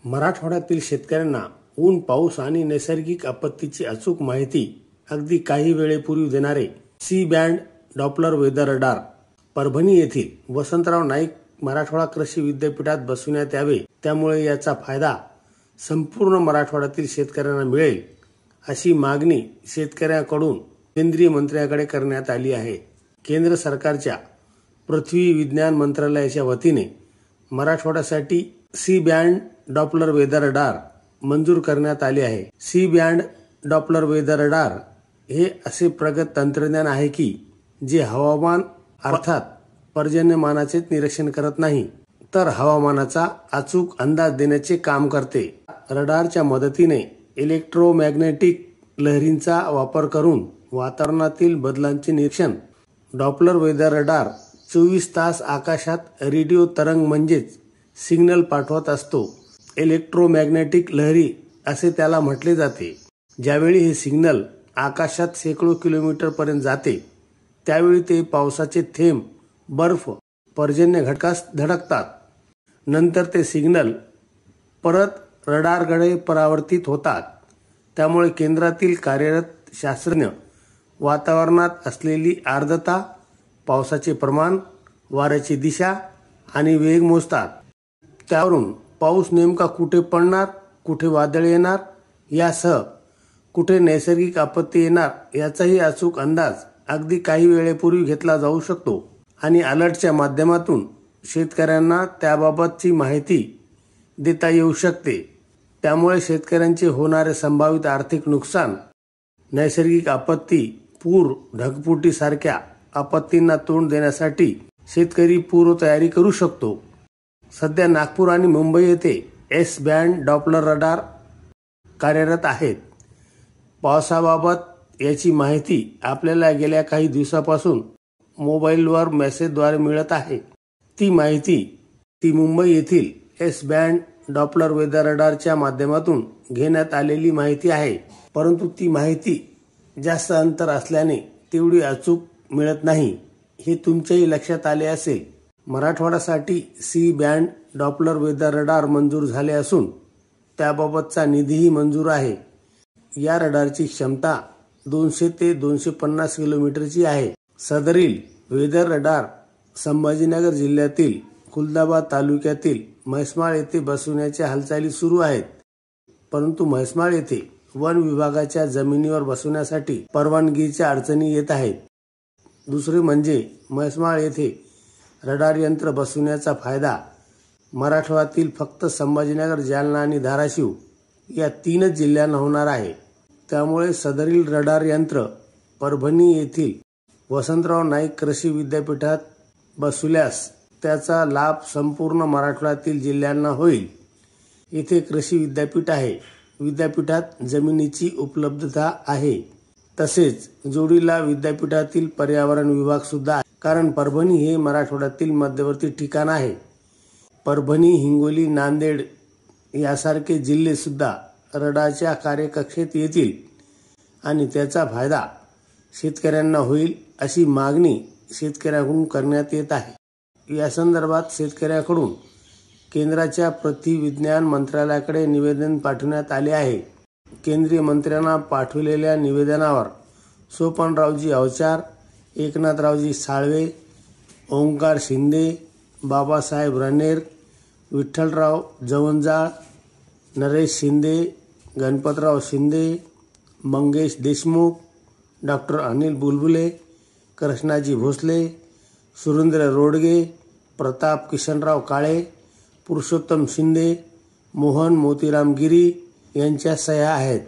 मराठवाड्यातील शेतकऱ्यांना ऊन, पाऊस आणि नैसर्गिक आपत्तीची अचूक माहिती अगदी काही वेळेपूर्वी देणारे C band Doppler weather radar Parbhani येथील वसंतराव नाईक मराठवाडा कृषी विद्यापीठात बसविण्यात यावे। त्यामुळे याचा फायदा संपूर्ण मराठवाड्यातील शेतकऱ्यांना मिळेल अशी मागणी शेतकऱ्यांकडून केंद्रीय मंत्र्यांकडे करण्यात आली आहे। केंद्र सरकारच्या पृथ्वी विज्ञान मंत्रालयाच्या वतीने मराठवाड्यासाठी C band Doppler weather radar मंजूर करण्यात आले आहे। C band Doppler weather radar हे असे प्रगत तंत्रज्ञान आहे की जे हवामान अर्थात पर्जन्यमानाचे निरीक्षण करत नाही, तर हवामानाचा अचूक अंदाज देण्याचे काम करते। रडारच्या मदतीने इलेक्ट्रोमॅग्नेटिक लहरींचा वापर करून वातावरणातील बदलांचे निरीक्षण डॉपलर वेदर रडार 24 तास आकाशात रेडिओ तरंग म्हणजेच सिग्नल पाठवत असतो। इलेक्ट्रोमॅग्नेटिक लहरी असे त्याला म्हटले जाते। ज्यावेळी हे सिग्नल आकाशात शेकडो किलोमीटर पर्यंत जाते त्यावेळी ते पावसाचे थेंब, बर्फ, पर्जन्य घटकास धडकतात। नंतर ते सिग्नल परत रडारकडे परावर्तित होतात। त्यामुळे केंद्रातील कार्यरत शास्त्रज्ञ वातावरणात असलेली आर्द्रता, पावसाचे प्रमाण, वाऱ्याची दिशा आणि वेग मोजतात। त्यावरून पाऊस नेमका कुठे पडणार, कुठे वादळ येणार यासह कुठे नैसर्गिक आपत्ती येणार याचाही अचूक अंदाज अगदी काही वेळेपूर्वी घेतला जाऊ शकतो आणि अलर्टच्या माध्यमातून शेतकऱ्यांना त्याबाबतची माहिती देता येऊ शकते। त्यामुळे शेतकऱ्यांचे होणारे संभावित आर्थिक नुकसान, नैसर्गिक आपत्ती, पूर, ढगफुटी सारख्या आपत्तींना तोंड देण्यासाठी शेतकरी पूर्वतयारी करू शकतो। सध्या नागपूर आणि मुंबई येथे एस बँड डॉपलर रडार कार्यरत आहेत। पावसाबाबत याची माहिती आपल्याला गेल्या काही दिवसापासून मोबाईलवर मेसेजद्वारे मिळत आहे। ती माहिती मुंबई येथील एस बँड डॉपलर वेदर रडारच्या माध्यमातून घेण्यात आलेली माहिती आहे, परंतु ती माहिती जास्त अंतर असल्याने तेवढी अचूक मिळत नाही, हे तुमच्याही लक्षात आले असेल। मराठवाड्यासाठी C band Doppler weather radar मंजूर झाले असून त्याबाबतचा निधीही मंजूर आहे। या रडारची क्षमता 200 ते 250 किलोमीटरची आहे। सदरील वेदर रडार संभाजीनगर जिल्ह्यातील खुलदाबाद तालुक्यातील म्हैसमाळ येथे बसवण्याच्या हालचाली सुरू आहेत, परंतु म्हैसमाळ येथे वन विभागाच्या जमिनीवर बसवण्यासाठी परवानगीच्या अडचणी येत आहेत। दुसरे म्हणजे म्हैसमाळ येथे रडार यंत्र बसवण्याचा फायदा मराठवाड्यातील फक्त संभाजीनगर, जालना आणि धाराशिव या 3च जिल्ह्यांना होणार आहे। त्यामुळे सदरील रडार यंत्र परभणी येथील वसंतराव नाईक कृषी विद्यापीठात बसवल्यास त्याचा लाभ संपूर्ण मराठवाड्यातील जिल्ह्यांना होईल। येथे कृषी विद्यापीठ आहे, विद्यापीठात जमिनीची उपलब्धता आहे, तसेच जोडीला विद्यापीठातील पर्यावरण विभाग सुद्धा आहे, कारण परभणी हे मराठवाड्यातील मध्यवर्ती ठिकाण आहे। परभणी, हिंगोली, नांदेड यासारखे जिल्हे सुद्धा रडारच्या कार्यकक्षेत येतील आणि त्याचा फायदा शेतकऱ्यांना होईल अशी मागणी शेतकऱ्यांकडून करण्यात येत आहे। या संदर्भात शेतकऱ्यांकडून केंद्राच्या पृथ्वी विज्ञान मंत्रालयाकडे निवेदन पाठवण्यात आले आहे। केंद्रीय मंत्र्यांना पाठविलेल्या निवेदनावर सोपनरावजी अवचार, एकनाथरावजी साळवे, ओंकार शिंदे, बाबासाहेब रानेर, विठ्ठलराव जवंजाळ, नरेश शिंदे, गणपतराव शिंदे, मंगेश देशमुख, डॉक्टर अनिल बुलबुले, कृष्णाजी भोसले, सुरेंद्र रोडगे, प्रताप किशनराव काळे, पुरुषोत्तम शिंदे, मोहन मोतीराम गिरी यांच्या सह्या आहेत।